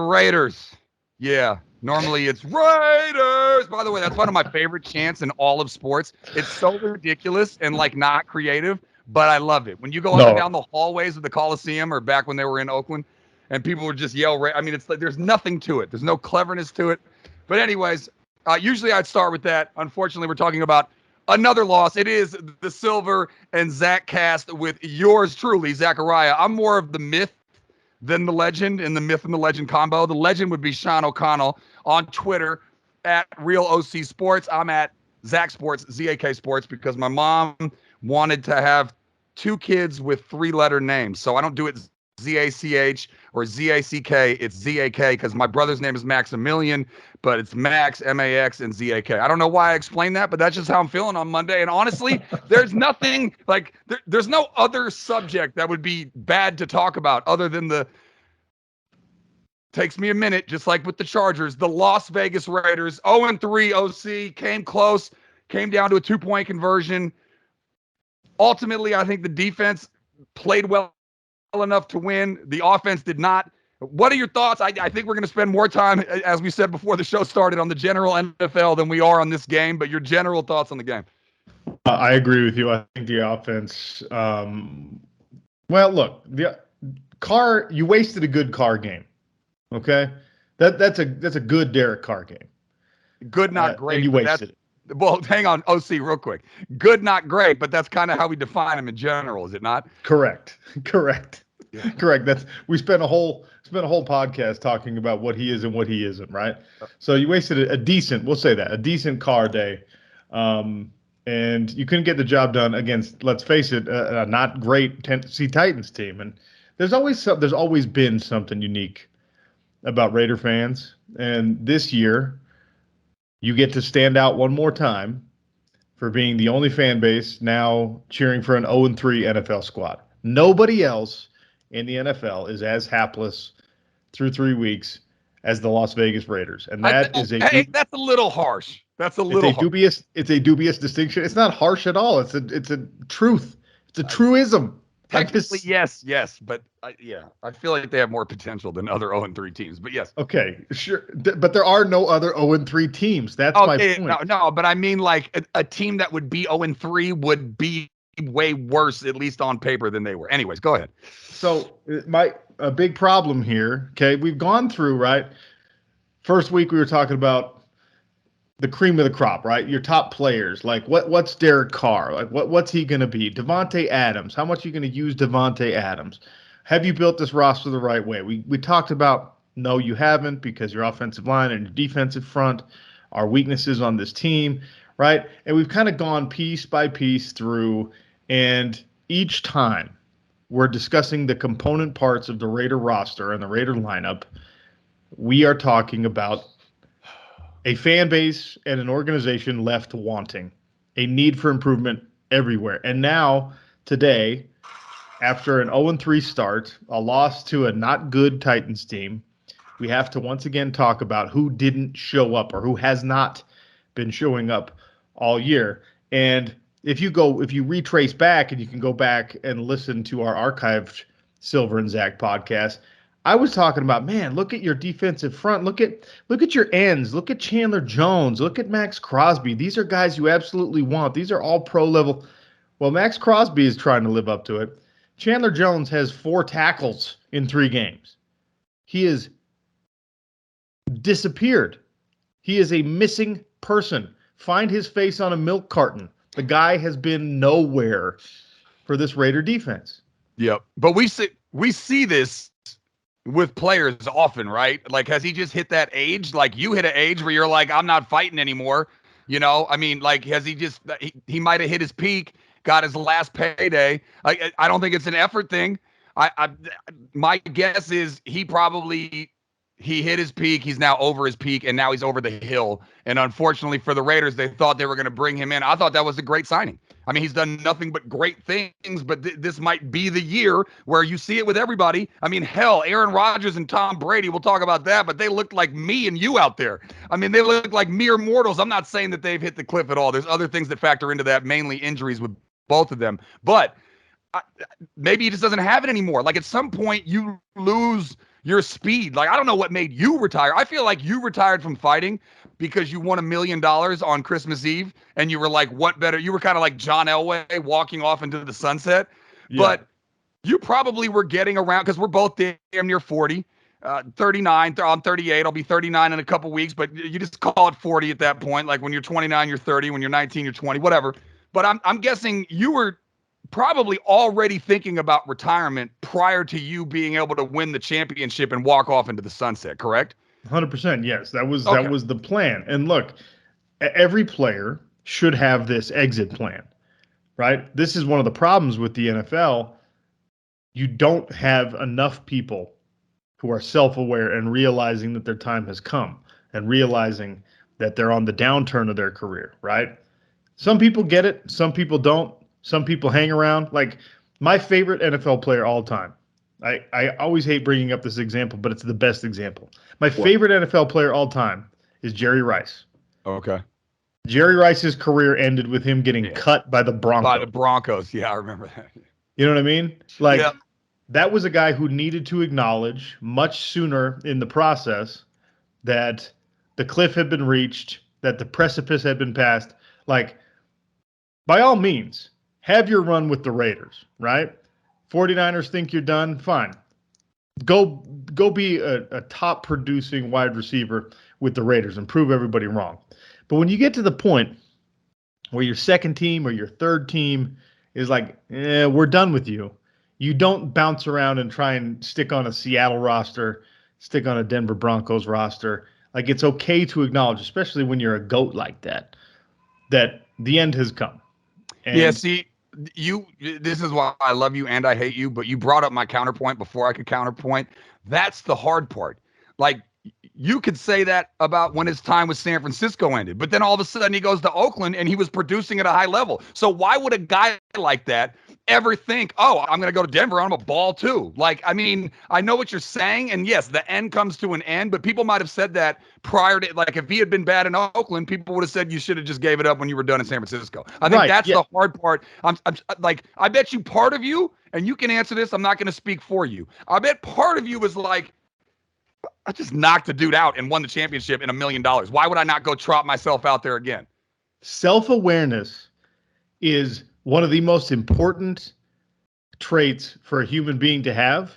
Raiders. Yeah. Normally it's Raiders. By the way, that's one of my favorite chants in all of sports. It's so ridiculous and like not creative, but I love it. When you go up and No, down the hallways of the Coliseum or back when they were in Oakland and people would just yell, I mean, it's like there's nothing to it. There's no cleverness to it. But anyways, usually I'd start with that. Unfortunately, we're talking about another loss. It is the Silver and Zach cast with yours truly, Zachariah. I'm more of the myth than the legend in the myth and the legend combo. The legend would be Sean O'Connell on Twitter at Real OC Sports. I'm at Zak Sports, ZAK Sports, because my mom wanted to have two kids with three-letter names. So I don't do it ZACH or ZACK. It's ZAK because my brother's name is Maximilian, but it's Max, MAX, and ZAK. I don't know why I explained that, but that's just how I'm feeling on Monday. And honestly, there's nothing like there's no other subject that would be bad to talk about other than the takes me a minute, just like with the Chargers. The Las Vegas Raiders, 0-3 OC, came close, came down to a 2-point conversion. Ultimately, I think the defense played well enough to win. The offense did not. What are your thoughts? I think we're going to spend more time, as we said before the show started, on the general NFL than we are on this game, but your general thoughts on the game. I agree with you. I think the offense, well, look, the Carr, you wasted a good Carr game. Okay? That's a good Derek Carr game. Good, not great. And you wasted it. Well, hang on, OC, real quick. Good, not great, but that's kind of how we define him in general, is it not? Correct. Yeah. Correct. We spent a whole podcast talking about what he is and what he isn't, right? So you wasted a decent, we'll say that, a decent Carr day. And you couldn't get the job done against, let's face it, a not great Tennessee Titans team. And there's always been something unique about Raider fans. And this year, you get to stand out one more time for being the only fan base now cheering for an 0-3 NFL squad. Nobody else in the NFL is as hapless through 3 weeks as the Las Vegas Raiders. And that that's a little harsh. It's a dubious distinction. It's not harsh at all. It's a truth. It's a truism. Technically, yes, but I feel like they have more potential than other 0-3 teams. But yes. Okay, sure. But there are no other 0-3 teams. That's my point. No, but I mean like a team that would be 0-3 would be way worse, at least on paper, than they were. Anyways, go ahead. So a big problem here, okay, we've gone through, right? First week we were talking about the cream of the crop, right? Your top players, like what's Derek Carr? Like what's he going to be? Devontae Adams. How much are you going to use Devontae Adams? Have you built this roster the right way? We talked about, no, you haven't, because your offensive line and your defensive front are weaknesses on this team, right? And we've kind of gone piece by piece through, and each time we're discussing the component parts of the Raider roster and the Raider lineup, we are talking about a fan base and an organization left wanting, a need for improvement everywhere. And now, today, after an 0-3 start, a loss to a not good Titans team, we have to once again talk about who didn't show up or who has not been showing up all year. And if you retrace back, and you can go back and listen to our archived Silver and Zach podcast, I was talking about, man, look at your defensive front. Look at your ends. Look at Chandler Jones. Look at Max Crosby. These are guys you absolutely want. These are all pro level. Well, Max Crosby is trying to live up to it. Chandler Jones has 4 tackles in 3 games. He is disappeared. He is a missing person. Find his face on a milk carton. The guy has been nowhere for this Raider defense. Yep. But we see this with players often, right? Like, has he just hit that age? Like, you hit an age where you're like, I'm not fighting anymore. You know, I mean, like, has he just, he might have hit his peak, got his last payday. I don't think it's an effort thing. My guess is he hit his peak. He's now over his peak, and now he's over the hill. And unfortunately for the Raiders, they thought they were going to bring him in. I thought that was a great signing. I mean, he's done nothing but great things, but this might be the year where you see it with everybody. I mean, hell, Aaron Rodgers and Tom Brady, we'll talk about that, but they looked like me and you out there. I mean, they look like mere mortals. I'm not saying that they've hit the cliff at all. There's other things that factor into that, mainly injuries with both of them. But maybe he just doesn't have it anymore. Like, at some point, you lose your speed. Like, I don't know what made you retire. I feel like you retired from fighting because you won $1 million on Christmas Eve, and you were like, what better? You were kind of like John Elway walking off into the sunset. Yeah. But you probably were getting around, because we're both damn near 40. 39, I'm 38. I'll be 39 in a couple weeks, but you just call it 40 at that point. Like when you're 29, you're 30. When you're 19, you're 20, whatever. But I'm guessing you were probably already thinking about retirement prior to you being able to win the championship and walk off into the sunset, correct? 100%. Yes, that was Okay. the plan. And look, every player should have this exit plan, right? This is one of the problems with the NFL. You don't have enough people who are self-aware and realizing that their time has come and realizing that they're on the downturn of their career, right? Some people get it, some people don't. Some people hang around. Like my favorite NFL player all time. I always hate bringing up this example, but it's the best example. My favorite NFL player all time is Jerry Rice. Okay. Jerry Rice's career ended with him getting cut by the Broncos. By the Broncos. Yeah, I remember that. You know what I mean? Like, yeah. That was a guy who needed to acknowledge much sooner in the process that the cliff had been reached, that the precipice had been passed. Like, by all means, have your run with the Raiders, right? 49ers think you're done, fine. Go be a top producing wide receiver with the Raiders and prove everybody wrong. But when you get to the point where your second team or your third team is like, we're done with you, you don't bounce around and try and stick on a Seattle roster, stick on a Denver Broncos roster. Like, it's okay to acknowledge, especially when you're a GOAT like that the end has come. And yeah, see, this is why I love you and I hate you, but you brought up my counterpoint before I could counterpoint. That's the hard part. Like, you could say that about when his time with San Francisco ended, but then all of a sudden he goes to Oakland and he was producing at a high level. So why would a guy like that ever think, oh, I'm going to go to Denver, I'm a ball too? Like, I mean, I know what you're saying, and yes, the end comes to an end, but people might have said that prior to, like, if he had been bad in Oakland, people would have said you should have just gave it up when you were done in San Francisco. I think that's the hard part. I'm like, I bet you part of you, and you can answer this, I'm not going to speak for you, I bet part of you was like, I just knocked the dude out and won the championship in $1 million. Why would I not go trot myself out there again? Self-awareness is one of the most important traits for a human being to have.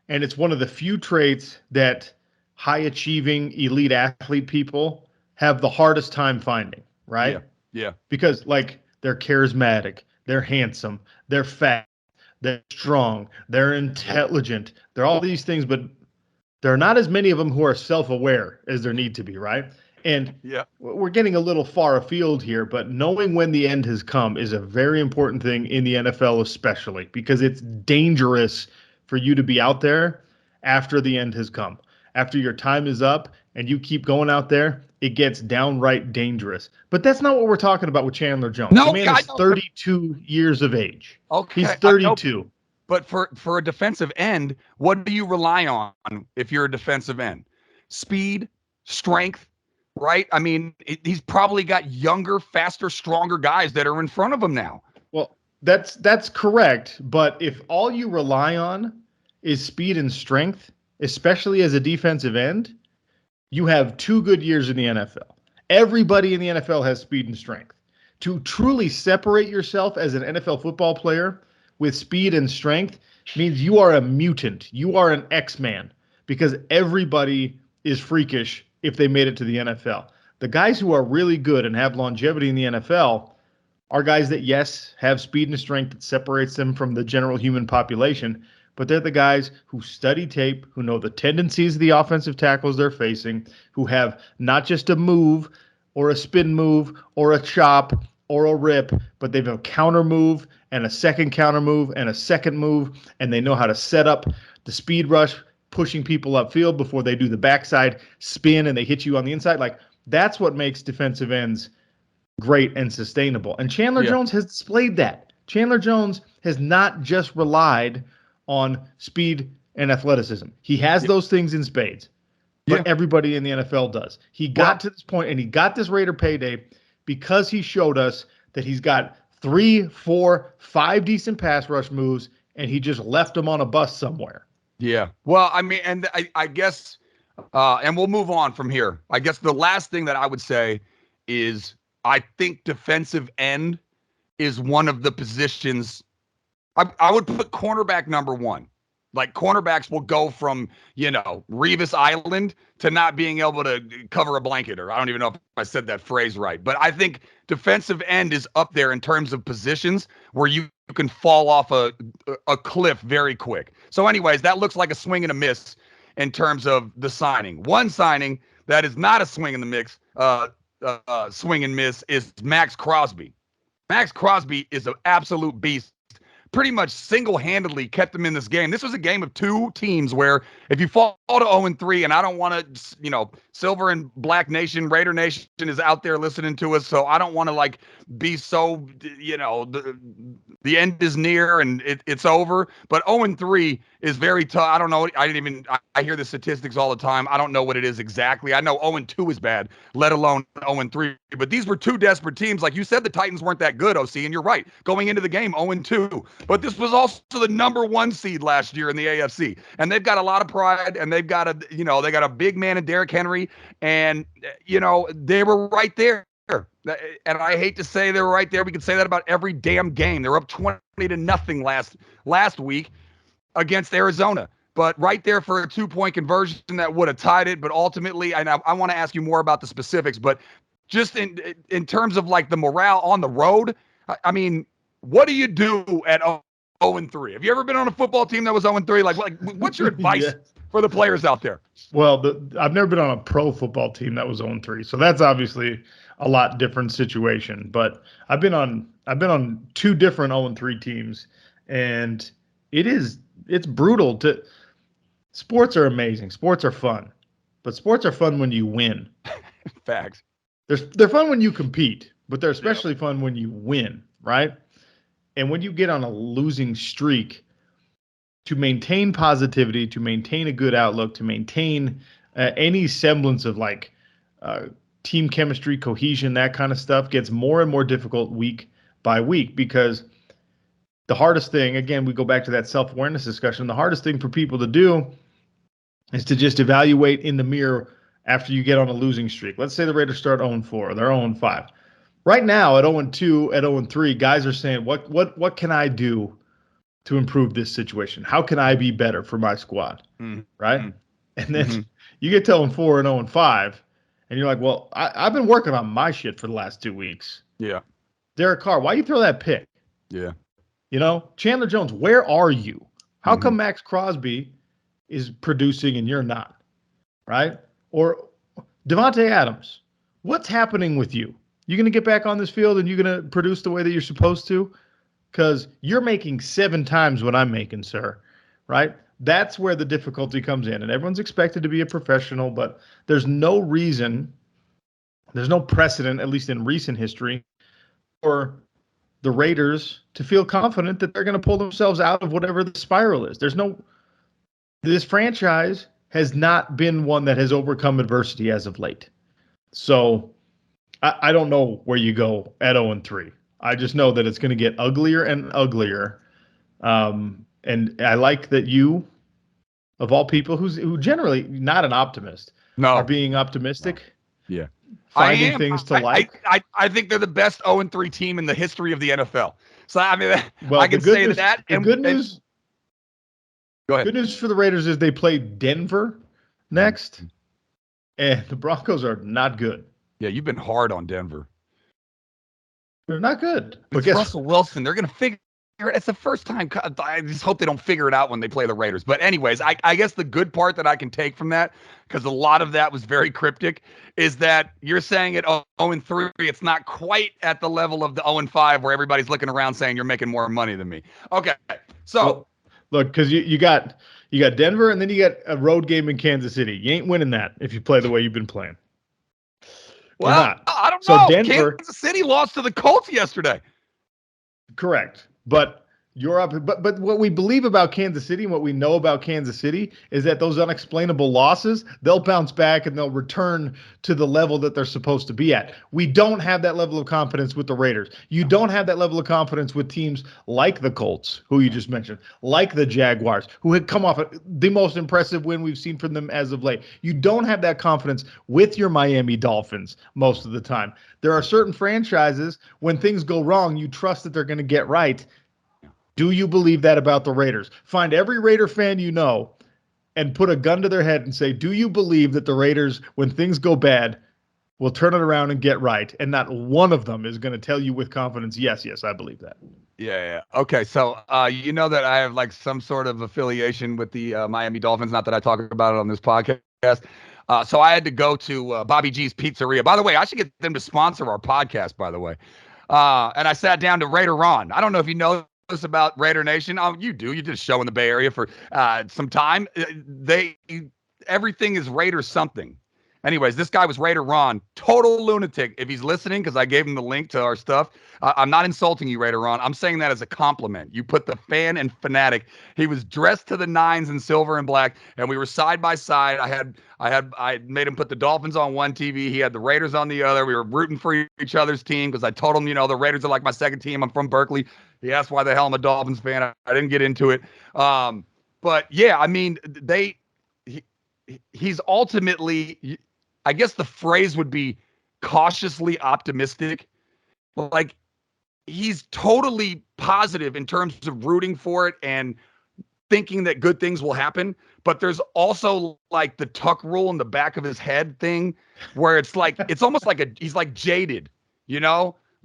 And it's one of the few traits that high-achieving elite athlete people have the hardest time finding, right? Yeah. Because, like, they're charismatic, they're handsome, they're fat, they're strong, they're intelligent, they're all these things, but there are not as many of them who are self-aware as there need to be, right? And we're getting a little far afield here, but knowing when the end has come is a very important thing in the NFL, especially because it's dangerous for you to be out there after the end has come. After your time is up and you keep going out there, it gets downright dangerous. But that's not what we're talking about with Chandler Jones. No, the man is 32 years of age. Okay. He's 32. But for a defensive end, what do you rely on if you're a defensive end? Speed, strength, right? I mean, he's probably got younger, faster, stronger guys that are in front of him now. Well, that's correct. But if all you rely on is speed and strength, especially as a defensive end, you have 2 good years in the NFL. Everybody in the NFL has speed and strength. To truly separate yourself as an NFL football player with speed and strength means you are a mutant. You are an X-Man, because everybody is freakish if they made it to the NFL. The guys who are really good and have longevity in the NFL are guys that, yes, have speed and strength that separates them from the general human population, but they're the guys who study tape, who know the tendencies of the offensive tackles they're facing, who have not just a move or a spin move or a chop or a rip, but they've a counter move and a second counter move and a second move, and they know how to set up the speed rush, pushing people upfield before they do the backside spin and they hit you on the inside. Like, that's what makes defensive ends great and sustainable. And Chandler Jones has displayed that. Chandler Jones has not just relied on speed and athleticism. He has those things in spades, but everybody in the NFL does. He got to this point, and he got this Raider payday because he showed us that he's got 3, 4, 5 decent pass rush moves, and he just left them on a bus somewhere. Yeah. Well, I mean, and I guess, and we'll move on from here. I guess the last thing that I would say is I think defensive end is one of the positions I would put cornerback number one. Like cornerbacks will go from, Revis Island to not being able to cover a blanket, or I don't even know if I said that phrase right. But I think defensive end is up there in terms of positions where you can fall off a cliff very quick. So anyways, that looks like a swing and a miss in terms of the signing. One signing that is not a swing in the mix, swing and miss is Max Crosby. Max Crosby is an absolute beast. Pretty much single-handedly kept them in this game. This was a game of two teams where if you fall to 0-3, and I don't want to, Silver and Black Nation, Raider Nation is out there listening to us, so I don't want to be so, the end is near and it's over. But 0-3 is very tough. I don't know. I hear the statistics all the time. I don't know what it is exactly. I know 0-2 is bad, let alone 0-3. But these were two desperate teams. Like you said, the Titans weren't that good, OC, and you're right. Going into the game, 0-2. But this was also the number one seed last year in the AFC. And they've got a lot of pride, and they've got they got a big man in Derrick Henry, and, they were right there. And I hate to say they were right there. We could say that about every damn game. They were up 20-0 last week against Arizona. But right there for a 2-point conversion that would have tied it. But ultimately, I want to ask you more about the specifics, but just in terms of the morale on the road, I mean, what do you do at 0-3? Have you ever been on a football team that was 0-3? What's your advice for the players out there? Well, I've never been on a pro football team that was 0-3, so that's obviously a lot different situation. But I've been on two different 0-3 teams, and it's brutal. Sports are amazing. Sports are fun, but sports are fun when you win. Facts. They're fun when you compete, but they're especially fun when you win, right? And when you get on a losing streak, to maintain positivity, to maintain a good outlook, to maintain any semblance of team chemistry, cohesion, that kind of stuff gets more and more difficult week by week, because the hardest thing, again, we go back to that self-awareness discussion, the hardest thing for people to do is to just evaluate in the mirror after you get on a losing streak. Let's say the Raiders start 0-4, they're 0-5. Right now at 0-2, at 0-3, guys are saying, what can I do to improve this situation? How can I be better for my squad? Mm-hmm. Right? And then you get to 0-4 and 0-5, and you're like, well, I've been working on my shit for the last 2 weeks. Yeah. Derek Carr, why you throw that pick? Yeah. Chandler Jones, where are you? How come Max Crosby is producing and you're not? Right? Or Devontae Adams, what's happening with you? You going to get back on this field and you're going to produce the way that you're supposed to? Because you're making 7 times what I'm making, sir. Right? That's where the difficulty comes in. And everyone's expected to be a professional, but there's no reason, there's no precedent, at least in recent history, for the Raiders to feel confident that they're going to pull themselves out of whatever the spiral is. This franchise has not been one that has overcome adversity as of late. So I don't know where you go at 0-3. I just know that it's going to get uglier and uglier. And I like that you, of all people, who generally not an optimist, are being optimistic. No. Yeah. Finding things to like. I think they're the best 0-3 team in the history of the NFL. So I mean, I can say that. And good news. Go ahead. Good news for the Raiders is they play Denver next, and the Broncos are not good. Yeah, you've been hard on Denver. They're not good. But Russell Wilson, they're going to figure it. It's the first time. I just hope they don't figure it out when they play the Raiders. But anyways, I guess the good part that I can take from that, because a lot of that was very cryptic, is that you're saying at 0-3, it's not quite at the level of the 0-5 where everybody's looking around saying you're making more money than me. Okay, so. Well, look, because you got Denver, and then you got a road game in Kansas City. You ain't winning that if you play the way you've been playing. Well, I don't know. Denver, Kansas City lost to the Colts yesterday. Correct. But You're up, but what we believe about Kansas City and what we know about Kansas City is that those unexplainable losses, they'll bounce back and they'll return to the level that they're supposed to be at. We don't have that level of confidence with the Raiders. You don't have that level of confidence with teams like the Colts, who you just mentioned, like the Jaguars, who had come off the most impressive win we've seen from them as of late. You don't have that confidence with your Miami Dolphins most of the time. There are certain franchises, when things go wrong, you trust that they're going to get right. Do you believe that about the Raiders? Find every Raider fan you know and put a gun to their head and say, do you believe that the Raiders, when things go bad, will turn it around and get right? And not one of them is going to tell you with confidence, yes, I believe that. Yeah. Okay. So, you know that I have like some sort of affiliation with the Miami Dolphins. Not that I talk about it on this podcast. So I had to go to Bobby G's Pizzeria. By the way, I should get them to sponsor our podcast, by the way. And I sat down to Raider Ron. I don't know if you know this about Raider Nation. Oh, you do. You did a show in the Bay Area for some time. Everything is Raider something. Anyways, this guy was Raider Ron, total lunatic. If he's listening, because I gave him the link to our stuff, I'm not insulting you, Raider Ron. I'm saying that as a compliment. You put the fan and fanatic. He was dressed to the nines in silver and black, and we were side by side. I made him put the Dolphins on one TV. He had the Raiders on the other. We were rooting for each other's team because I told him, the Raiders are like my second team. I'm from Berkeley. He asked why the hell I'm a Dolphins fan. I didn't get into it. But yeah, I mean, he's ultimately, I guess the phrase would be cautiously optimistic. Like, he's totally positive in terms of rooting for it and thinking that good things will happen. But there's also like the tuck rule in the back of his head thing where it's like, it's almost like he's like jaded,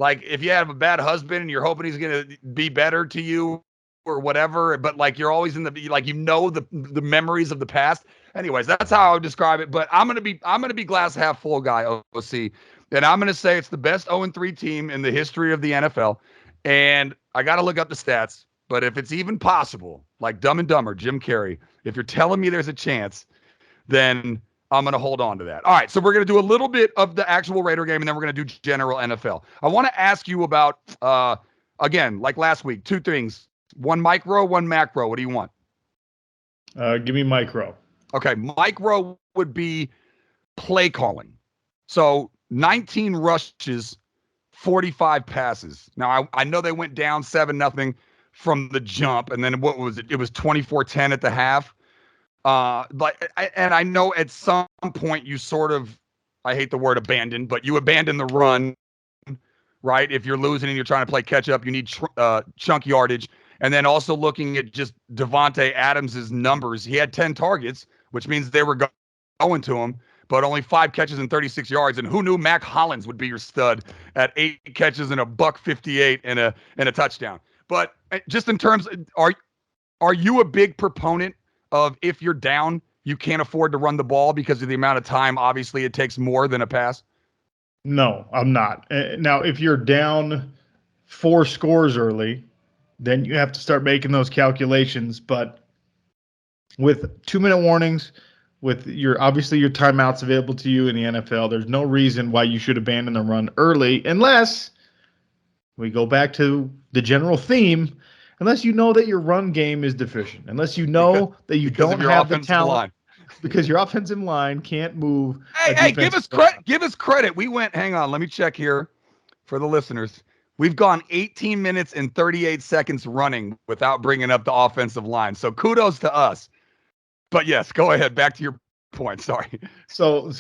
like if you have a bad husband and you're hoping he's going to be better to you or whatever, but like you're always in the the memories of the past. Anyways, that's how I would describe it. But I'm gonna be glass half full guy, OC, and I'm gonna say it's the best 0-3 team in the history of the NFL. And I got to look up the stats, but if it's even possible, like Dumb and Dumber, Jim Carrey, if you're telling me there's a chance, then I'm going to hold on to that. All right, so we're going to do a little bit of the actual Raider game, and then we're going to do general NFL. I want to ask you about, again, like last week, two things. One micro, one macro. What do you want? Give me micro. Okay, micro would be play calling. So 19 rushes, 45 passes. Now, I know they went down 7-0 from the jump, and then what was it? It was 24-10 at the half. And I know at some point you sort of, I hate the word abandon, but you abandon the run, right? If you're losing and you're trying to play catch up, you need chunk yardage. And then also looking at just Devontae Adams's numbers, he had 10 targets, which means they were going to him, but only 5 catches and 36 yards. And who knew Mac Hollins would be your stud at 8 catches and $158 and a touchdown. But just in terms, are you a big proponent of if you're down, you can't afford to run the ball because of the amount of time, obviously, it takes more than a pass? No, I'm not. Now, if you're down 4 scores early, then you have to start making those calculations. But with 2-minute warnings, with obviously your timeouts available to you in the NFL, there's no reason why you should abandon the run early, unless we go back to the general theme, unless you know that your run game is deficient, unless you know that you don't have the talent, line. Because your offensive line can't move. Hey, give us credit. Give us credit. Hang on, let me check here for the listeners. We've gone 18 minutes and 38 seconds running without bringing up the offensive line. So kudos to us. But yes, go ahead. Back to your point. Sorry. So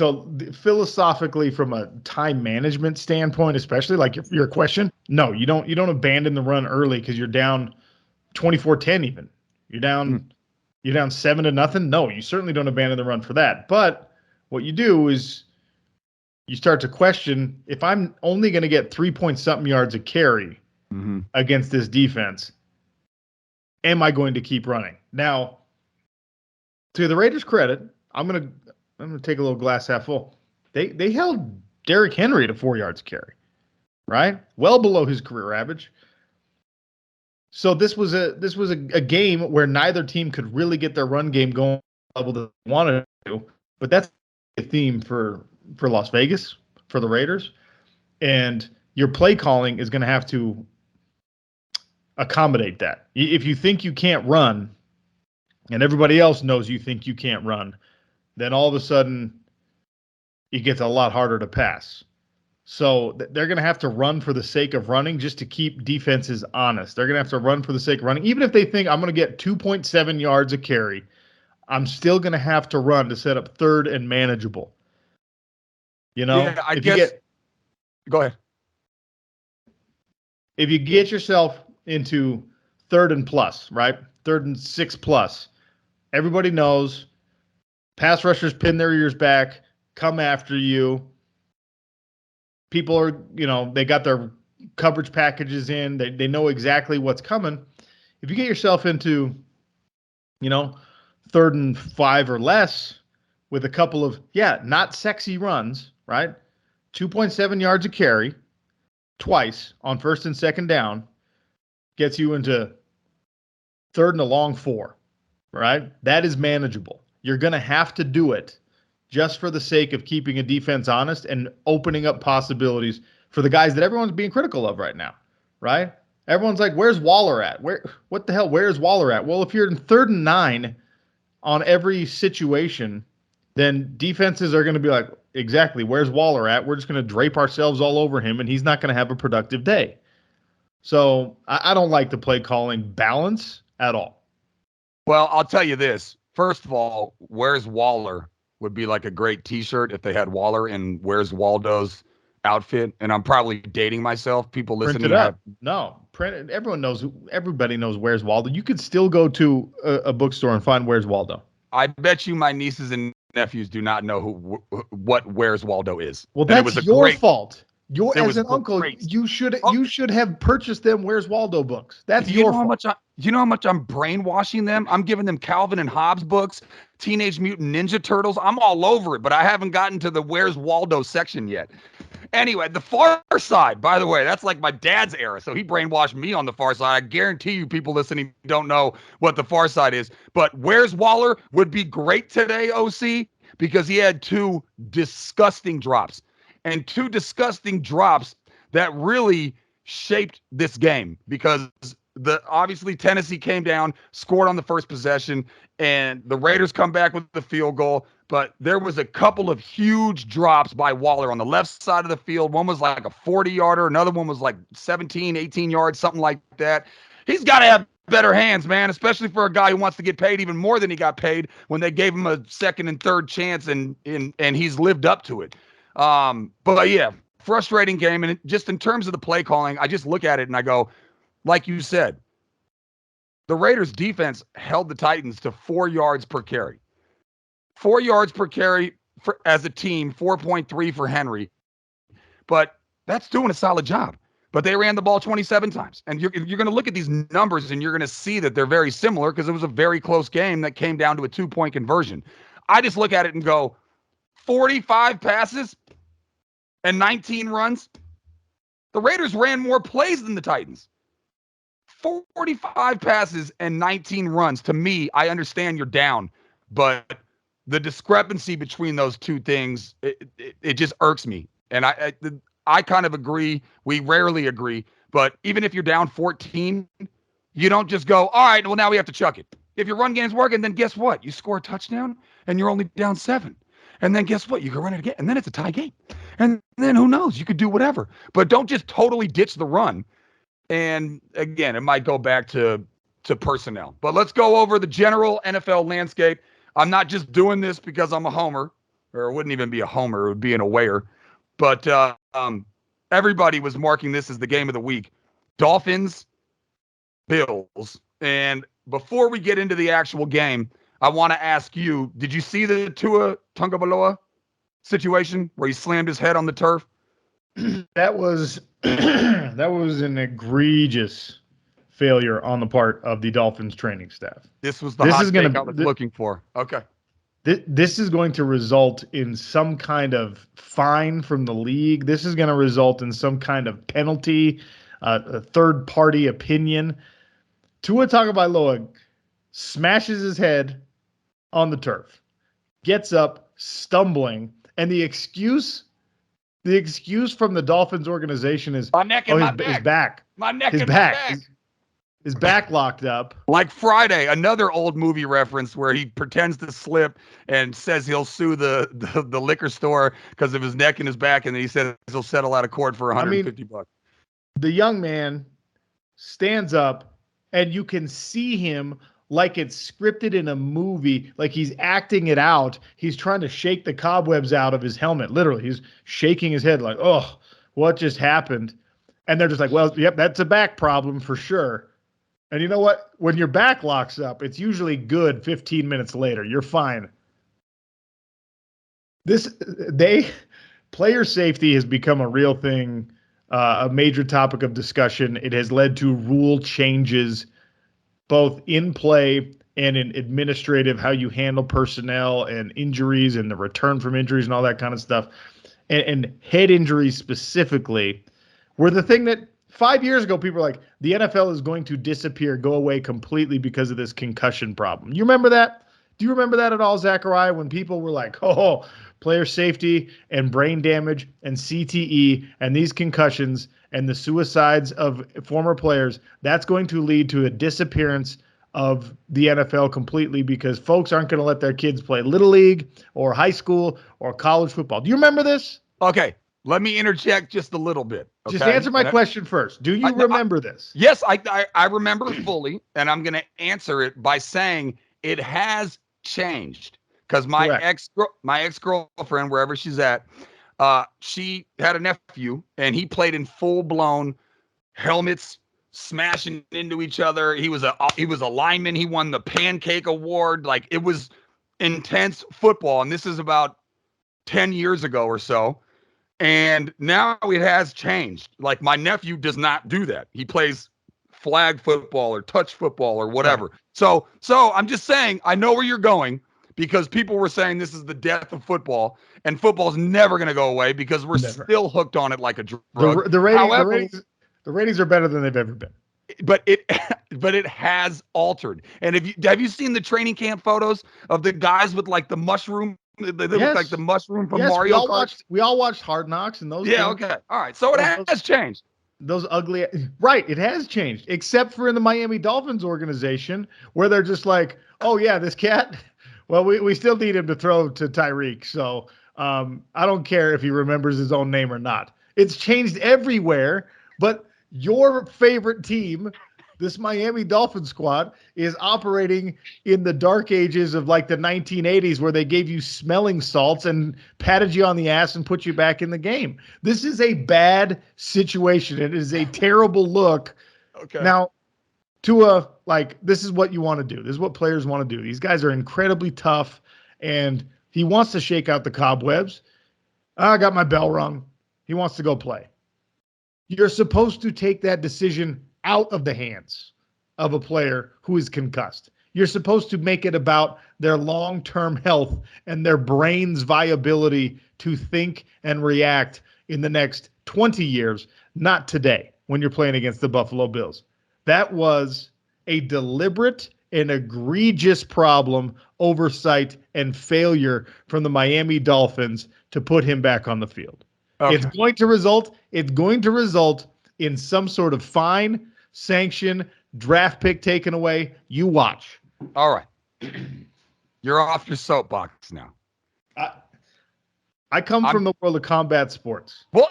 philosophically, from a time management standpoint, especially like your question, no, you don't abandon the run early because you're down 24-10 even. You're down 7-0. No, you certainly don't abandon the run for that. But what you do is you start to question, if I'm only going to get 3-point-something yards a carry against this defense, am I going to keep running? Now, to the Raiders' credit, I'm gonna take a little glass half full. They held Derrick Henry to 4 yards a carry, right? Well below his career average. So this was a game where neither team could really get their run game going level that they wanted to. But that's a theme for Las Vegas, for the Raiders. And your play calling is going to have to accommodate that. If you think you can't run and everybody else knows you think you can't run, then all of a sudden it gets a lot harder to pass. So they're going to have to run for the sake of running just to keep defenses honest. They're going to have to run for the sake of running. Even if they think I'm going to get 2.7 yards a carry, I'm still going to have to run to set up third and manageable. You know, yeah, I guess. Go ahead. If you get yourself into third and plus, right? Third and 6+, everybody knows pass rushers pin their ears back, come after you. People are, they got their coverage packages in. They know exactly what's coming. If you get yourself into, third and 5 or less with a couple of, not sexy runs, right? 2.7 yards a carry twice on first and second down gets you into third and a long 4, right? That is manageable. You're going to have to do it just for the sake of keeping a defense honest and opening up possibilities for the guys that everyone's being critical of right now, right? Everyone's like, where's Waller at? What the hell? Where's Waller at? Well, if you're in third and 9 on every situation, then defenses are going to be like, exactly, where's Waller at? We're just going to drape ourselves all over him, and he's not going to have a productive day. So I don't like the play calling balance at all. Well, I'll tell you this. First of all, where's Waller would be like a great T-shirt if they had Waller in Where's Waldo's outfit. And I'm probably dating myself. People listening. Print it up. No, print it. Everyone knows. Everybody knows Where's Waldo. You could still go to a bookstore and find Where's Waldo. I bet you my nieces and nephews do not know what Where's Waldo is. Well, that's your fault. As an uncle, great. you should have purchased them Where's Waldo books. That's your fault. You know how much I'm brainwashing them? I'm giving them Calvin and Hobbes books, Teenage Mutant Ninja Turtles. I'm all over it, but I haven't gotten to the Where's Waldo section yet. Anyway, the Far Side, by the way, that's like my dad's era. So he brainwashed me on the Far Side. I guarantee you people listening don't know what the Far Side is. But Where's Waller would be great today, OC, because he had 2 disgusting drops. And 2 disgusting drops that really shaped this game because obviously Tennessee came down, scored on the first possession, and the Raiders come back with the field goal. But there was a couple of huge drops by Waller on the left side of the field. One was like a 40-yarder. Another one was like 17, 18 yards, something like that. He's got to have better hands, man, especially for a guy who wants to get paid even more than he got paid when they gave him a second and third chance, and he's lived up to it. But yeah, frustrating game. And just in terms of the play calling, I just look at it and I go, like you said, the Raiders defense held the Titans to 4 yards per carry. 4 yards per carry as a team, 4.3 for Henry. But that's doing a solid job. But they ran the ball 27 times. And you're going to look at these numbers and you're going to see that they're very similar because it was a very close game that came down to a 2-point conversion. I just look at it and go, 45 passes and 19 runs. The Raiders ran more plays than the Titans. 45 passes and 19 runs. To me, I understand you're down, but the discrepancy between those two things, it just irks me. And I kind of agree. We rarely agree, but even if you're down 14, you don't just go, all right, well, now we have to chuck it. If your run game's working, then guess what? You score a touchdown and you're only down 7. And then guess what? You can run it again. And then it's a tie game. And then who knows? You could do whatever. But don't just totally ditch the run. And again, it might go back to personnel. But let's go over the general NFL landscape. I'm not just doing this because I'm a homer, or it wouldn't even be a homer. It would be an awayer. But everybody was marking this as the game of the week. Dolphins, Bills. And before we get into the actual game, I want to ask you, did you see the Tua Tagovailoa situation where he slammed his head on the turf? That was an egregious failure on the part of the Dolphins training staff. This was the hot take I was looking for. Okay. This is going to result in some kind of fine from the league. This is going to result in some kind of penalty, a third-party opinion. Tua Tagovailoa smashes his head on the turf, gets up, stumbling, and the excuse from the Dolphins organization is my neck and his back. My neck his and back. my back. his back locked up. Like Friday, another old movie reference where he pretends to slip and says he'll sue the liquor store because of his neck and his back, and then he says he'll settle out of court for $150. The young man stands up, and you can see him like it's scripted in a movie, like he's acting it out. He's trying to shake the cobwebs out of his helmet. Literally, he's shaking his head like, oh, what just happened? And they're just like, well, yep, that's a back problem for sure. And you know what? When your back locks up, it's usually good 15 minutes later. You're fine. Player safety has become a real thing, a major topic of discussion. It has led to rule changes both in play and in administrative, how you handle personnel and injuries and the return from injuries and all that kind of stuff. And head injuries specifically were the thing that 5 years ago, people were like, the NFL is going to disappear, go away completely because of this concussion problem. You remember that? Do you remember that at all, Zachariah, when people were like, oh, player safety and brain damage and CTE and these concussions and the suicides of former players, that's going to lead to a disappearance of the NFL completely because folks aren't going to let their kids play Little League or high school or college football. Do you remember this? Okay, let me interject just a little bit. Okay? Just answer my question first. Do you remember this? Yes, I remember fully, and I'm going to answer it by saying it has changed because my ex-girlfriend, wherever she's at, she had a nephew, and he played in full-blown helmets smashing into each other. He was a lineman. He won the Pancake Award. Like, it was intense football, and this is about 10 years ago or so. And now it has changed. Like, my nephew does not do that. He plays flag football or touch football or whatever. Right. So I'm just saying, I know where you're going because people were saying this is the death of football, and football's never going to go away because we're still hooked on it like a drug. The ratings are better than they've ever been. But it has altered. And have you seen the training camp photos of the guys with like the mushroom? They look like the mushroom from Mario Kart. We all watched Hard Knocks and those. Yeah, things. Okay. All right. So it has changed. Those ugly. Right. It has changed, except for in the Miami Dolphins organization where they're just like, oh, yeah, this cat. Well, we still need him to throw to Tyreek. So I don't care if he remembers his own name or not. It's changed everywhere. But your favorite team, this Miami Dolphins squad, is operating in the dark ages of like the 1980s where they gave you smelling salts and patted you on the ass and put you back in the game. This is a bad situation. It is a terrible look. Okay. Now, this is what you want to do. This is what players want to do. These guys are incredibly tough, and he wants to shake out the cobwebs. I got my bell rung. He wants to go play. You're supposed to take that decision out of the hands of a player who is concussed. You're supposed to make it about their long-term health and their brain's viability to think and react in the next 20 years, not today when you're playing against the Buffalo Bills. That was a deliberate and egregious problem, oversight, and failure from the Miami Dolphins to put him back on the field. Okay. It's going to result in some sort of fine, sanction, draft pick taken away. You watch. All right. You're off your soapbox now. I come from the world of combat sports. Well,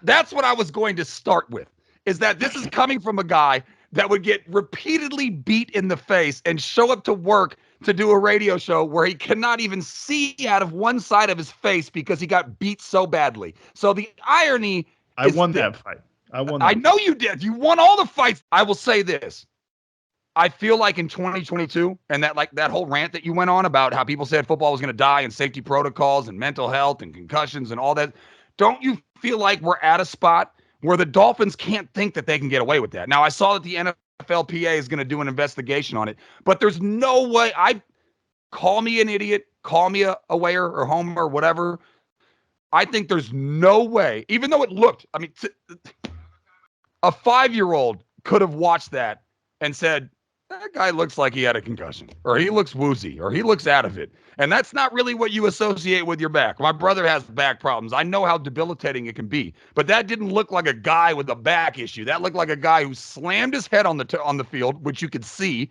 that's what I was going to start with, is that this is coming from a guy that would get repeatedly beat in the face and show up to work to do a radio show where he cannot even see out of one side of his face because he got beat so badly. So the irony I won that fight. I know you did. You won all the fights. I will say this. I feel like in 2022, and that whole rant that you went on about how people said football was going to die and safety protocols and mental health and concussions and all that, don't you feel like we're at a spot where the Dolphins can't think that they can get away with that? Now, I saw that the NFLPA is going to do an investigation on it, but there's no way. Call me an idiot, call me a wayer or homer or whatever. I think there's no way, even though it looked, I mean, a 5-year-old could have watched that and said, that guy looks like he had a concussion, or he looks woozy, or he looks out of it. And that's not really what you associate with your back. My brother has back problems. I know how debilitating it can be, but that didn't look like a guy with a back issue. That looked like a guy who slammed his head on the field, which you could see,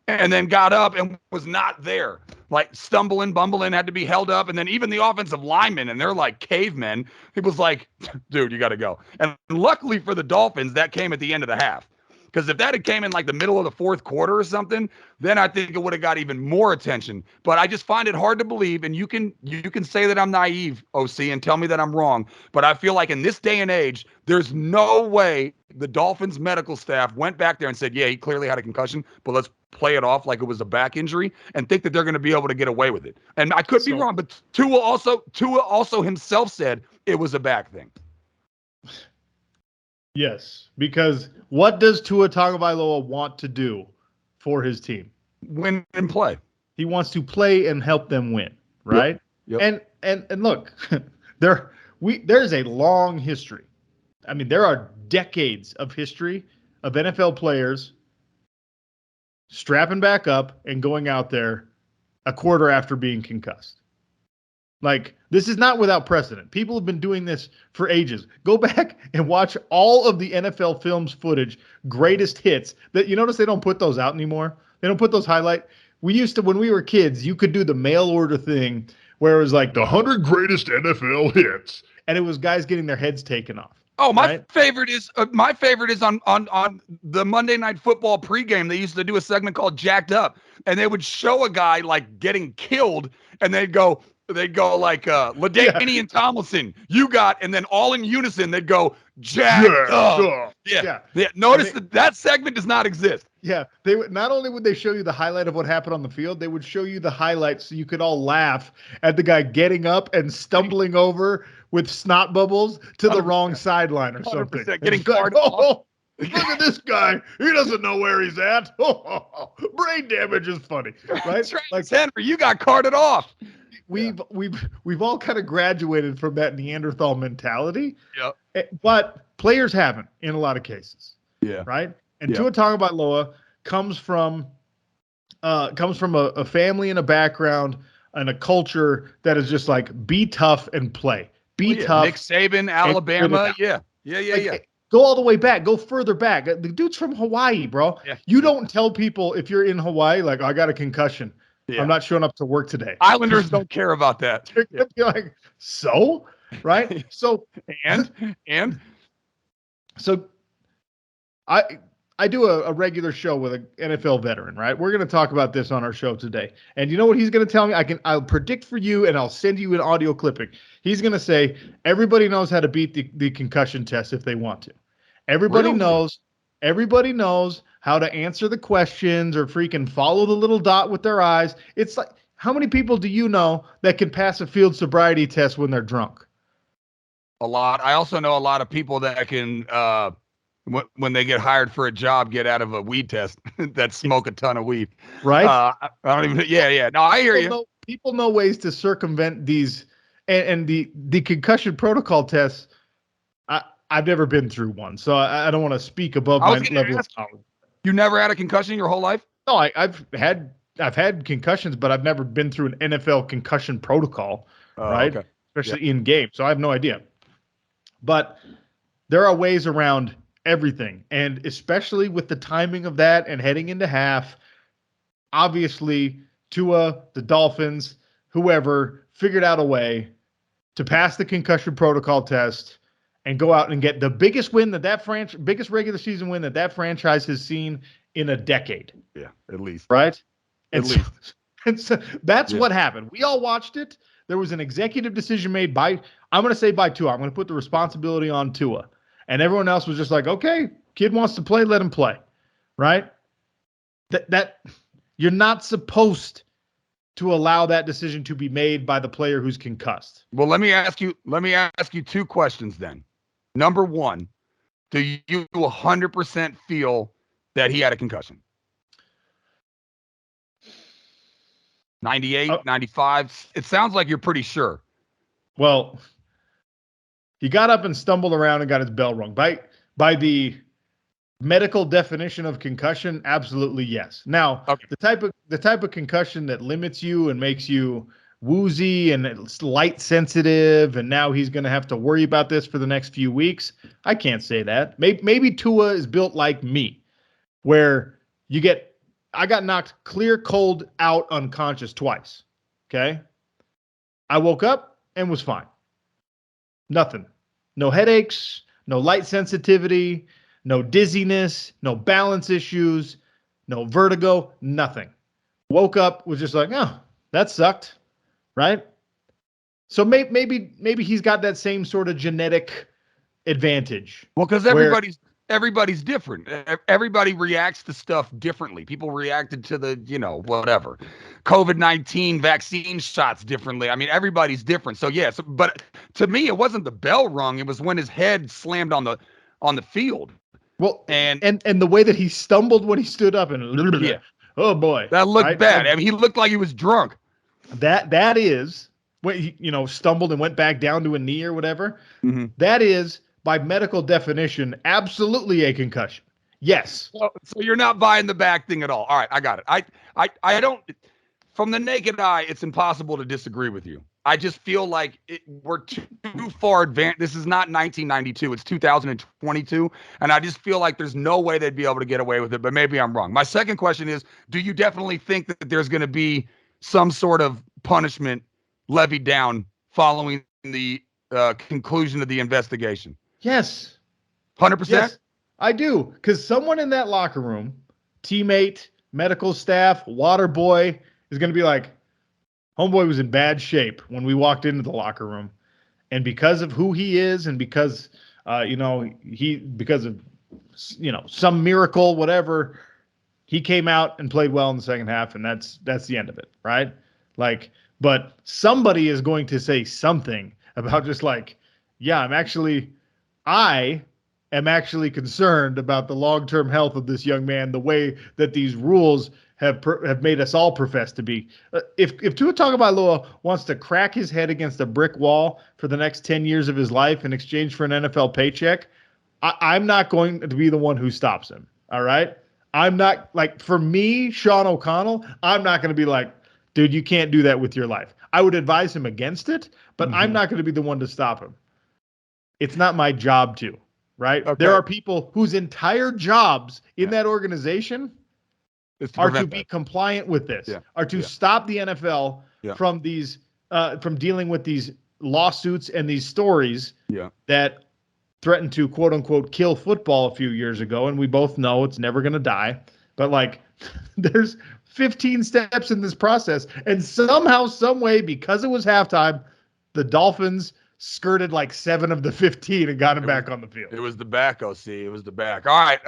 and then got up and was not there. Like stumbling, bumbling, had to be held up. And then even the offensive linemen, and they're like cavemen. It was like, dude, you got to go. And luckily for the Dolphins, that came at the end of the half. Because if that had came in like the middle of the fourth quarter or something, then I think it would have got even more attention. But I just find it hard to believe, and you can say that I'm naive, OC, and tell me that I'm wrong. But I feel like in this day and age, there's no way the Dolphins medical staff went back there and said, yeah, he clearly had a concussion, but let's play it off like it was a back injury and think that they're going to be able to get away with it. And I could be wrong, but Tua also himself said it was a back thing. Yes, because what does Tua Tagovailoa want to do for his team? Win and play. He wants to play and help them win, right? Yep. And look, there's a long history. I mean, there are decades of history of NFL players strapping back up and going out there a quarter after being concussed. Like, this is not without precedent. People have been doing this for ages. Go back and watch all of the NFL Films footage, greatest hits. That you notice they don't put those out anymore. They don't put those highlight. We used to, when we were kids, you could do the mail order thing where it was like the 100 greatest NFL hits, and it was guys getting their heads taken off. Oh, my favorite is on the Monday Night Football pregame. They used to do a segment called Jacked Up, and they would show a guy like getting killed, and they'd go like LaDainian Tomlinson, you got, and then all in unison they'd go jacked up. Yeah. Notice that segment does not exist. Yeah, they would not only would they show you the highlight of what happened on the field, they would show you the highlights so you could all laugh at the guy getting up and stumbling over with snot bubbles to the wrong sideline or something. Getting carted off. Look at this guy. He doesn't know where he's at. Brain damage is funny, right? That's right. Like Henry, you got carted off. We've all kind of graduated from that Neanderthal mentality. Yep. But players haven't in a lot of cases. Yeah. Right? And Tua Tagovailoa comes from a family and a background and a culture that is just like be tough and play. Be tough. Nick Saban, Alabama. Yeah. Go all the way back. Go further back. The dude's from Hawaii, bro. Yeah. You don't tell people if you're in Hawaii, like, I got a concussion. Yeah. I'm not showing up to work today. Islanders don't care about that. You're like, so? Right? So and so I do a regular show with an NFL veteran, right? We're going to talk about this on our show today. And you know what he's going to tell me? I'll predict for you, and I'll send you an audio clipping. He's going to say, everybody knows how to beat the concussion test if they want to. Everybody knows how to answer the questions or freaking follow the little dot with their eyes. It's like, how many people do you know that can pass a field sobriety test when they're drunk? A lot. I also know a lot of people that can, when they get hired for a job, get out of a weed test that smoke a ton of weed. Right. I don't even. Yeah. No, I hear you. People know ways to circumvent these and the concussion protocol tests. I've never been through one, so I don't want to speak above my level of knowledge. You never had a concussion your whole life? No, I've had concussions, but I've never been through an NFL concussion protocol, right? Okay. Especially in game, so I have no idea. But there are ways around everything, and especially with the timing of that and heading into half, obviously Tua, the Dolphins, whoever figured out a way to pass the concussion protocol test and go out and get the biggest win biggest regular season win that franchise has seen in a decade. Yeah, at least. Right? And so that's what happened. We all watched it. There was an executive decision made by Tua. I'm going to put the responsibility on Tua. And everyone else was just like, okay, kid wants to play, let him play. Right? That you're not supposed to allow that decision to be made by the player who's concussed. Well, let me ask you two questions then. Number one, do you 100% feel that he had a concussion? 98, 95? It sounds like you're pretty sure. Well, he got up and stumbled around and got his bell rung. By the medical definition of concussion, absolutely yes. Now, Okay. the type of concussion that limits you and makes you woozy and it's light sensitive, and now he's going to have to worry about this for the next few weeks. I can't say that. Maybe Tua is built like me, where I got knocked clear cold out unconscious twice. Okay. I woke up and was fine. Nothing. No headaches, no light sensitivity, no dizziness, no balance issues, no vertigo, nothing. Woke up, was just like, oh, that sucked, right? So maybe he's got that same sort of genetic advantage. Well, because everybody's different. Everybody reacts to stuff differently. People reacted to the, whatever, COVID-19 vaccine shots differently. I mean, everybody's different. So yes, but to me, it wasn't the bell rung. It was when his head slammed on the field. Well, and the way that he stumbled when he stood up and yeah. Oh boy, that looked bad. I mean, he looked like he was drunk. That is when he, stumbled and went back down to a knee or whatever. Mm-hmm. That is, by medical definition, absolutely a concussion. Yes. So you're not buying the back thing at all. All right, I got it. I don't. From the naked eye, it's impossible to disagree with you. I just feel like we're too far advanced. This is not 1992. It's 2022. And I just feel like there's no way they'd be able to get away with it, but maybe I'm wrong. My second question is, do you definitely think that there's going to be some sort of punishment levied down following the conclusion of the investigation? Yes. 100%? Yes, I do. Because someone in that locker room, teammate, medical staff, water boy, is going to be like, homeboy was in bad shape when we walked into the locker room. And because of who he is and because, because of, some miracle, whatever, he came out and played well in the second half. And that's the end of it. Right. Like, but somebody is going to say something about just like, yeah, I am actually concerned about the long-term health of this young man, the way that these rules have made us all profess to be. If Tua Tagovailoa wants to crack his head against a brick wall for the next 10 years of his life in exchange for an NFL paycheck, I'm not going to be the one who stops him. All right? I'm not, like, for me, Sean O'Connell, I'm not going to be like, dude, you can't do that with your life. I would advise him against it, but I'm not going to be the one to stop him. It's not my job to, right? Okay. There are people whose entire jobs in that organization are to be compliant with this, are to stop the NFL from these, from dealing with these lawsuits and these stories that threatened to quote unquote kill football a few years ago. And we both know it's never going to die, but like there's 15 steps in this process. And somehow, some way, because it was halftime, the Dolphins skirted like 7 of the 15 and got him back on the field. It was the back, OC. It was the back. All right.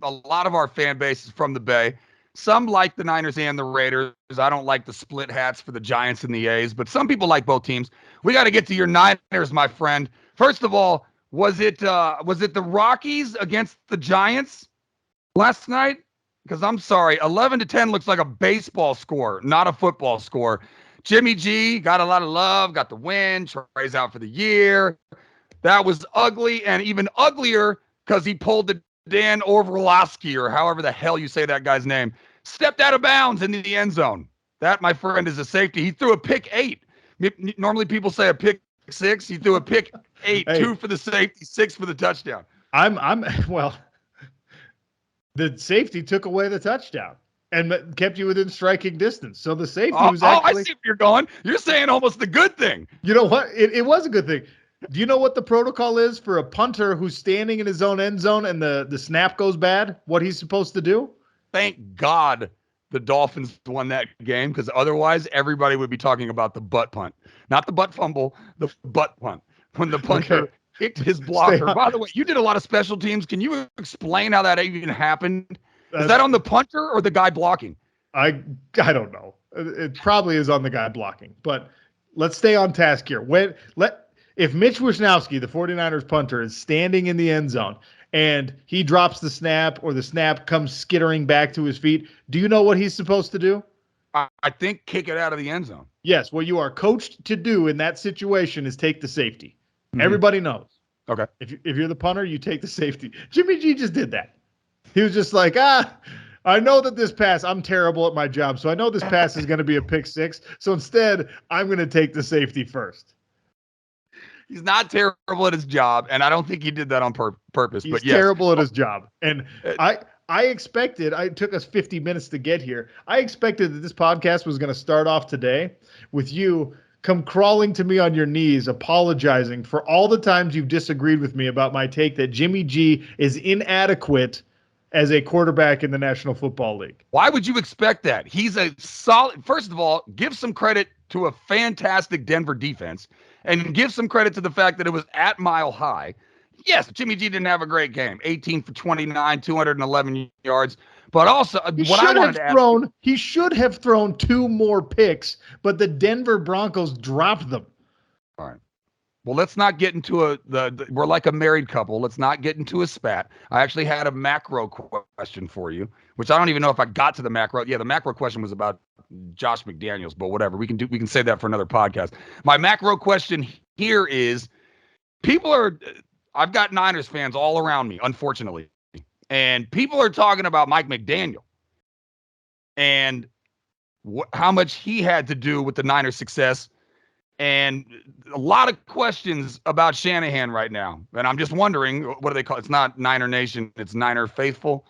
A lot of our fan base is from the Bay. Some like the Niners and the Raiders. I don't like the split hats for the Giants and the A's, but some people like both teams. We got to get to your Niners, my friend. First of all, was it the Rockies against the Giants last night? Because I'm sorry, 11-10 looks like a baseball score, not a football score. Jimmy G got a lot of love, got the win. Trey's out for the year. That was ugly, and even uglier because he pulled the Dan Orlovsky, or however the hell you say that guy's name, stepped out of bounds into the end zone. That, my friend, is a safety. He threw a pick 8. Normally people say a pick 6. He threw a pick 8, 2 for the safety, 6 for the touchdown. Well, the safety took away the touchdown and kept you within striking distance. So the safety was actually... I see where you're going. You're saying almost the good thing. You know what? It was a good thing. Do you know what the protocol is for a punter who's standing in his own end zone and the snap goes bad? What he's supposed to do? Thank God the Dolphins won that game, because otherwise everybody would be talking about the butt punt. Not the butt fumble, the butt punt. When the punter kicked his blocker. By the way, you did a lot of special teams. Can you explain how that even happened? Is that on the punter or the guy blocking? I don't know. It probably is on the guy blocking. But let's stay on task here. If Mitch Wishnowsky, the 49ers punter, is standing in the end zone and he drops the snap or the snap comes skittering back to his feet, do you know what he's supposed to do? I think kick it out of the end zone. Yes. What you are coached to do in that situation is take the safety. Mm-hmm. Everybody knows. Okay. If you're the punter, you take the safety. Jimmy G just did that. He was just like, I know that this pass, I'm terrible at my job, so I know this pass is going to be a pick six. So instead, I'm going to take the safety first. He's not terrible at his job, and I don't think he did that on purpose. He's but yes, terrible at his job. And I expected, it took us 50 minutes to get here. I expected that this podcast was going to start off today with you come crawling to me on your knees, apologizing for all the times you've disagreed with me about my take that Jimmy G is inadequate as a quarterback in the National Football League. Why would you expect that? He's a solid. First of all, give some credit to a fantastic Denver defense and give some credit to the fact that it was at Mile High. Yes, Jimmy G didn't have a great game. 18 for 29, 211 yards. But also, he should have thrown 2 more picks, but the Denver Broncos dropped them. All right. Well, let's not get into we're like a married couple. Let's not get into a spat. I actually had a macro question for you, which I don't even know if I got to the macro. Yeah, the macro question was about Josh McDaniels, but whatever. We can save that for another podcast. My macro question here is I've got Niners fans all around me, unfortunately. And people are talking about Mike McDaniel and how much he had to do with the Niners' success. And a lot of questions about Shanahan right now. And I'm just wondering, what do they call it? It's not Niner Nation, it's Niner Faithful.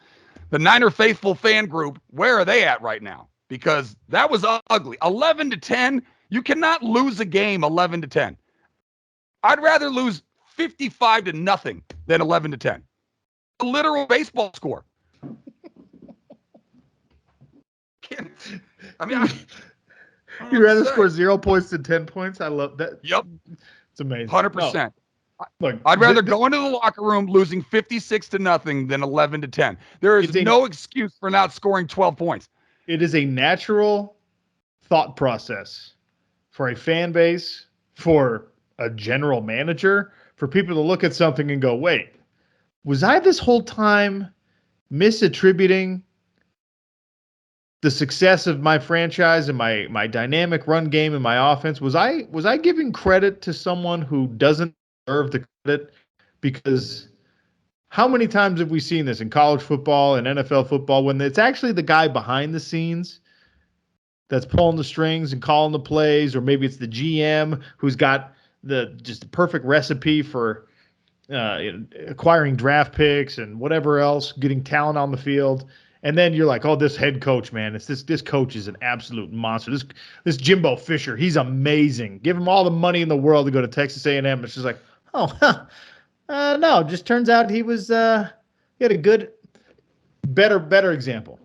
The Niner Faithful fan group, where are they at right now? Because that was ugly. 11-10, you cannot lose a game 11-10. I'd rather lose 55-0 than 11-10. A literal baseball score. I mean, you'd rather score 0 points than 10 points? I love that. Yep. It's amazing. 100%. No. Look, I'd rather go into the locker room losing 56-0 than 11-10. There is no excuse for not scoring 12 points. It is a natural thought process for a fan base, for a general manager, for people to look at something and go, wait, was I this whole time misattributing the success of my franchise and my dynamic run game and my offense? Was I giving credit to someone who doesn't deserve the credit? Because how many times have we seen this in college football and NFL football when it's actually the guy behind the scenes that's pulling the strings and calling the plays, or maybe it's the GM who's got the perfect recipe for acquiring draft picks and whatever else, getting talent on the field. And then you're like, oh, this head coach, man, this coach is an absolute monster. This Jimbo Fisher, he's amazing. Give him all the money in the world to go to Texas A&M. It's just like, no, just turns out he had a good, better example.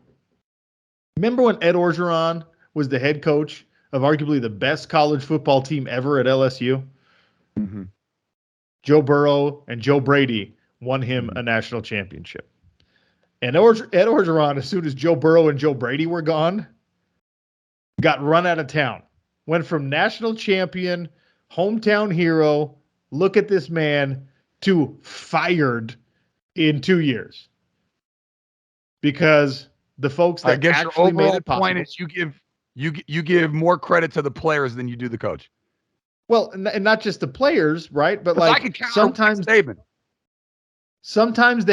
Remember when Ed Orgeron was the head coach of arguably the best college football team ever at LSU? Mm-hmm. Joe Burrow and Joe Brady won him a national championship. And Ed Orgeron, as soon as Joe Burrow and Joe Brady were gone, got run out of town. Went from national champion, hometown hero, look at this man, to fired in 2 years. Because the folks that I guess actually your made overall it possible. point is you give more credit to the players than you do the coach. Well, and not just the players, right? But like sometimes the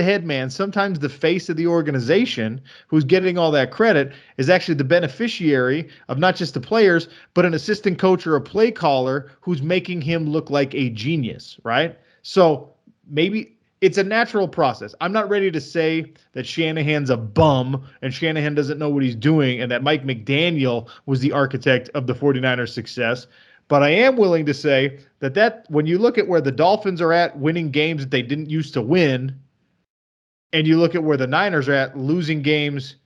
head man, sometimes the face of the organization who's getting all that credit is actually the beneficiary of not just the players, but an assistant coach or a play caller who's making him look like a genius, right? So maybe it's a natural process. I'm not ready to say that Shanahan's a bum and Shanahan doesn't know what he's doing and that Mike McDaniel was the architect of the 49ers' success. But I am willing to say that when you look at where the Dolphins are at winning games that they didn't used to win, and you look at where the Niners are at losing games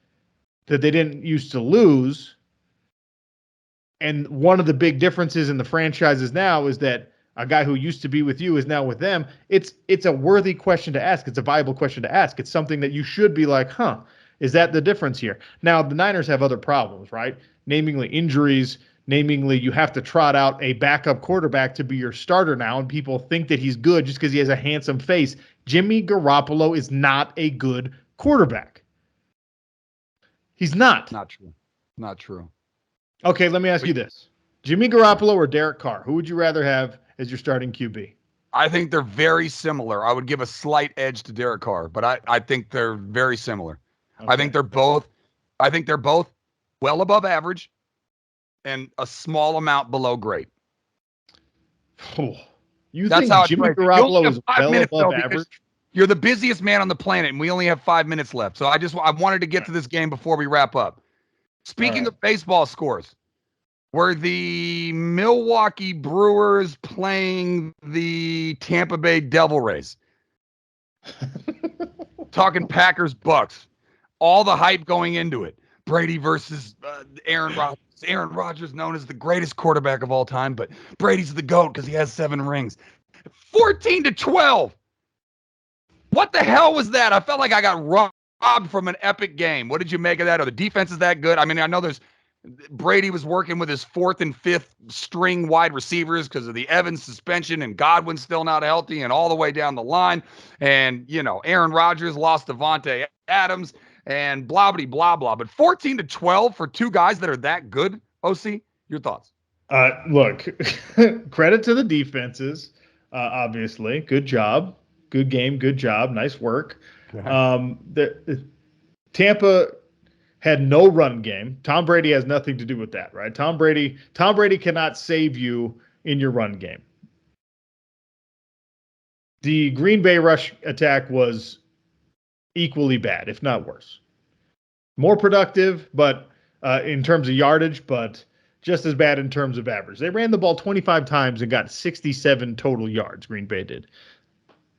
that they didn't used to lose, and one of the big differences in the franchises now is that a guy who used to be with you is now with them. It's a worthy question to ask. It's a viable question to ask. It's something that you should be like, is that the difference here? Now, the Niners have other problems, right? Namely injuries. Namely, you have to trot out a backup quarterback to be your starter now, and people think that he's good just because he has a handsome face. Jimmy Garoppolo is not a good quarterback. He's not. Not true. Not true. Okay, let me ask you this. Jimmy Garoppolo or Derek Carr? Who would you rather have as your starting QB? I think they're very similar. I would give a slight edge to Derek Carr, but I think they're very similar. Okay. I think they're both well above average and a small amount below great. Oh, you That's think how it's Jimmy played. You only Garoppolo have is 5 well minutes, above though, because average? you're the busiest man on the planet, and we only have 5 minutes left. So I wanted to get to this game before we wrap up. Speaking of baseball scores, were the Milwaukee Brewers playing the Tampa Bay Devil Rays? Talking Packers Bucks. All the hype going into it. Brady versus Aaron Rodgers. Aaron Rodgers known as the greatest quarterback of all time, but Brady's the GOAT because he has 7 rings. 14-12. What the hell was that? I felt like I got robbed from an epic game. What did you make of that? Are the defense is that good? I mean, I know Brady was working with his 4th and 5th string wide receivers because of the Evans suspension and Godwin's still not healthy and all the way down the line. And, Aaron Rodgers lost Devontae Adams and blah, blah, blah, blah. But 14-12 for 2 guys that are that good, OC, your thoughts? Look, credit to the defenses, obviously. Good job. Good game. Good job. Nice work. Tampa had no run game. Tom Brady has nothing to do with that, right? Tom Brady cannot save you in your run game. The Green Bay rush attack was equally bad, if not worse. More productive, but in terms of yardage, but just as bad in terms of average. They ran the ball 25 times and got 67 total yards, Green Bay did.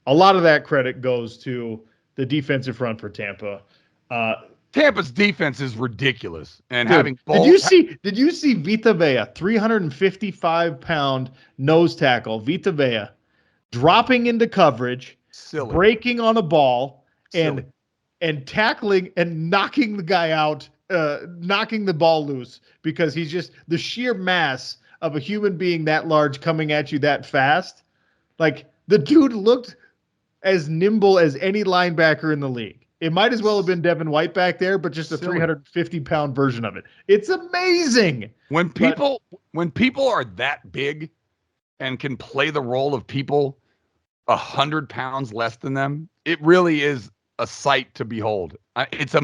A lot of that credit goes to the defensive front for Tampa. Tampa's defense is ridiculous. And dude, having both. Did you see Vita Vea, 355-pound nose tackle, Vita Vea, dropping into coverage, breaking on a ball, and tackling and knocking the guy out, knocking the ball loose because he's just the sheer mass of a human being that large coming at you that fast. Like, the dude looked as nimble as any linebacker in the league. It might as well have been Devin White back there, but just a 350-pound version of it. It's amazing. When people are that big and can play the role of people 100 pounds less than them, it really is a sight to behold. It's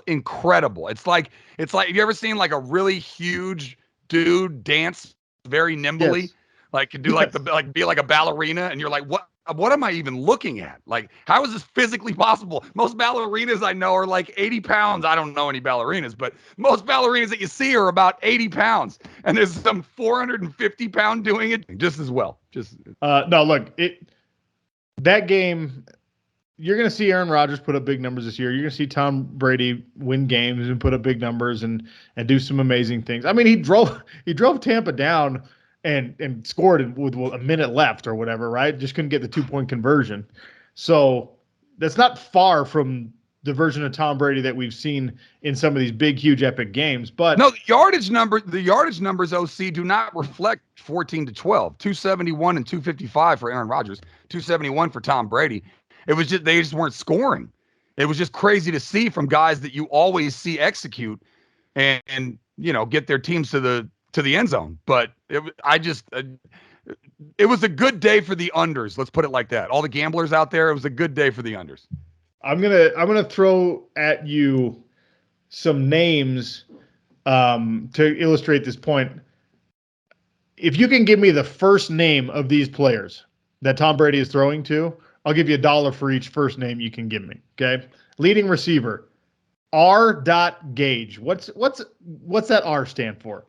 incredible. It's like have you ever seen like a really huge dude dance very nimbly? Yes. Like can do be like a ballerina, and you're like, what am I even looking at? Like, how is this physically possible? Most ballerinas I know are like 80 pounds. I don't know any ballerinas, but most ballerinas that you see are about 80 pounds. And there's some 450-pound doing it just as well. No, look, that game, you're going to see Aaron Rodgers put up big numbers this year. You're going to see Tom Brady win games and put up big numbers and do some amazing things. I mean, he drove Tampa down and scored with a minute left or whatever, right? Just couldn't get the 2-point conversion. So that's not far from the version of Tom Brady that we've seen in some of these big, huge, epic games. But no, the yardage numbers, OC, do not reflect 14-12, 271 and 255 for Aaron Rodgers, 271 for Tom Brady. It was just they just weren't scoring. It was just crazy to see from guys that you always see execute and get their teams to the end zone. But it was a good day for the unders. Let's put it like that. All the gamblers out there, it was a good day for the unders. I'm gonna throw at you some names to illustrate this point. If you can give me the first name of these players that Tom Brady is throwing to, I'll give you $1 for each first name you can give me. Okay, leading receiver R. Gage. What's that R stand for?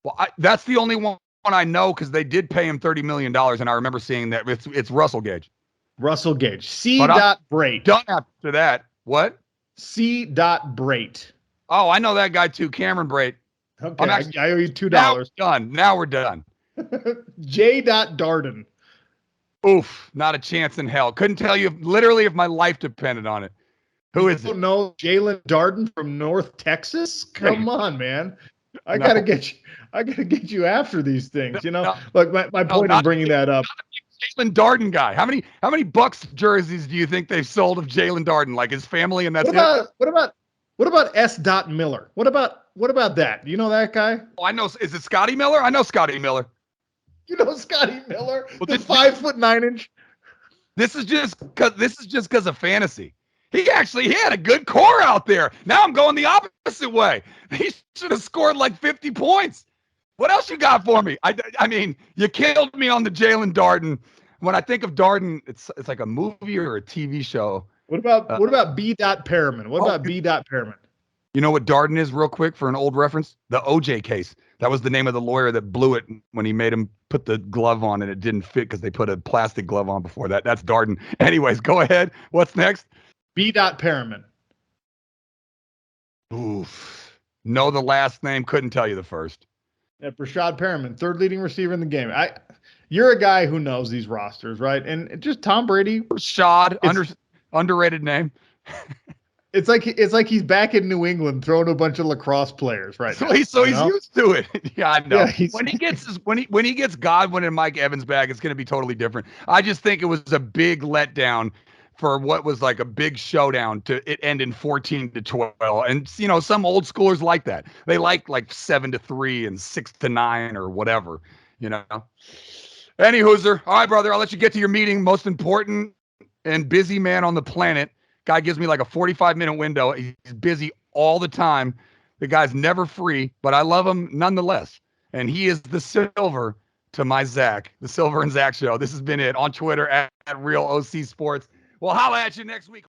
Well, that's the only one I know because they did pay him $30 million, and I remember seeing that. It's Russell Gage. Russell Gage. C. Brate. Done after that. What? C. Brate. Oh, I know that guy too. Cameron Brate. Okay, I owe you $2. Now we're done. J. Darden. Oof, not a chance in hell. Couldn't tell you literally if my life depended on it. Who is it? You don't know Jalen Darden from North Texas? Come on, man. I gotta get you after these things. Look, my point in bringing that up. Jalen Darden guy. How many Bucks jerseys do you think they've sold of Jalen Darden? Like his family, and that's it. What about S. Miller? What about that? Do you know that guy? Oh, I know. Is it Scotty Miller? I know Scotty Miller. You know Scotty Miller, Well, the 5'9". This is just because of fantasy. He had a good core out there. Now I'm going the opposite way. He should have scored like 50 points. What else you got for me? I mean, you killed me on the Jalen Darden. When I think of Darden, it's like a movie or a TV show. What about B. Perriman? What about B. Perriman? You know what Darden is, real quick, for an old reference? The OJ case. That was the name of the lawyer that blew it when he made him put the glove on and it didn't fit because they put a plastic glove on before that. That's Darden. Anyways, go ahead. What's next? B. Perriman. Oof. Know the last name. Couldn't tell you the first. Yeah, Brashad Perriman, third leading receiver in the game. You're a guy who knows these rosters, right? And just Tom Brady. Rashad, underrated name. It's like he's back in New England throwing a bunch of lacrosse players right now. So he's used to it. Yeah, I know. Yeah, when he gets Godwin and Mike Evans back, it's going to be totally different. I just think it was a big letdown for what was like a big showdown to it end in 14-12. And you know, some old schoolers like that. They like 7-3 and 6-9 or whatever, you know. Any hooser. All right, brother, I'll let you get to your meeting. Most important and busy man on the planet. Guy gives me like a 45-minute window. He's busy all the time. The guy's never free, but I love him nonetheless. And he is the silver to my Zach, the Silver and Zach Show. This has been it on Twitter at Real OC Sports. We'll holla at you next week.